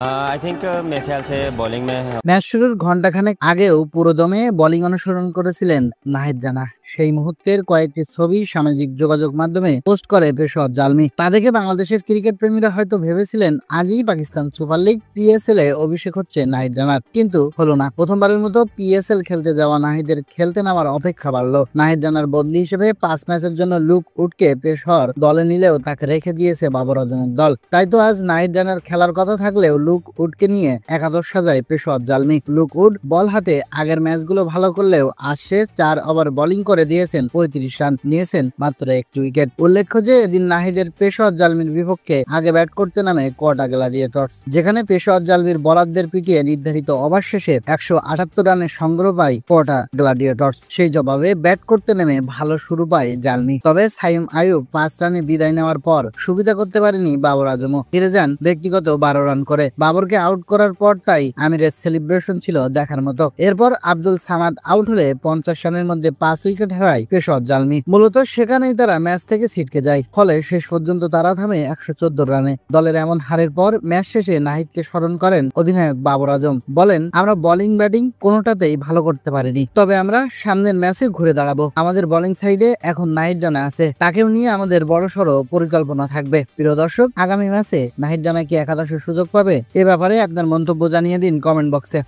I think मेरे ख्याल से बॉलिंग में ম্যাচ শুরুর ঘণ্টাখানেক আগেও পুরোদমে বোলিং অনুসরণ করেছিলেন নাহিদ রানা। সেই মুহূর্তের কয়েকটি ছবি সামাজিক যোগাযোগ মাধ্যমে পোস্ট করে পেশওয়ার জালমি। তা দেখে বাংলাদেশের ক্রিকেট প্রেমীরা হয়তো ভেবেছিলেন আজই পাকিস্তান সুপার লিগ পিএসএল এ অভিষেক হচ্ছে নাহিদ রানার, কিন্তু হলো না। প্রথমবারের মতো পিএসএল খেলতে যাওয়া নাহিদের খেলতে নামার অপেক্ষা বাড়লো। নাহিদ রানার বদলি হিসেবে 5 ম্যাচের জন্য লুক উডকে পেশওয়ার দলে নিলেও তাকে রেখে দিয়েছে বাবর আজমের দল। তাই তো আজ নাহিদ রানার খেলার কথা থাকলেও লুক উডকে নিয়ে একাদশ সাজায় পেশওয়ার জালমি। লুক উড বল হাতে আগের ম্যাচগুলো ভালো করলেও আজ শেষ 4 ওভার বোলিং করে দিয়েছেন 35 রান, নিয়েছেন মাত্র 1 উইকেট। উল্লেখ্য যে এদিন নাহিদের পেশওয়ার জালমির বিপক্ষে আগে ব্যাট করতে নামে কোটা গ্ল্যাডিয়েটর্স, যেখানে পেশওয়ার জালমির বোলারদের পিটিয়ে নির্ধারিত ওভার শেষে 178 রানের সংগ্রহ পায় কোটা গ্ল্যাডিয়েটর্স। সেই জবাবে ব্যাট করতে নেমে ভালো শুরু পায় জালমি। তবে সাইম আইয়ুব 5 রানে বিদায় নেওয়ার পর সুবিধা করতে পারেনি বাবর আজমও, ফিরে যান ব্যক্তিগত 12 রান করে। বাবরকে আউট করার পর তাই আমিরের সেলিব্রেশন ছিল দেখার মতো। এরপর আব্দুল সামাদ আউট হলে 50 রানের মধ্যে 5 উইকেট হারায় পেশওয়ার জালমি। মূলত সেখানেই তারা ম্যাচ থেকে ছিটকে যায়, ফলে শেষ পর্যন্ত তারা থামে 114 রানে। দলের এমন হারের পর ম্যাচ শেষে নাহিদকে স্মরণ করেন অধিনায়ক বাবর আজম। বলেন, আমরা বোলিং ব্যাটিং কোনোটাতেই ভালো করতে পারিনি, তবে আমরা সামনের ম্যাচে ঘুরে দাঁড়াবো। আমাদের বোলিং সাইডে এখন নাহিদ রানা আছে, তাকেও নিয়ে আমাদের বড়সড় পরিকল্পনা থাকবে। প্রিয় দর্শক, আগামী ম্যাচে নাহিদ রানা কি একাদশের সুযোগ পাবে? এ ব্যাপারে আপনার মন্তব্য জানিয়ে দিন কমেন্ট বক্সে।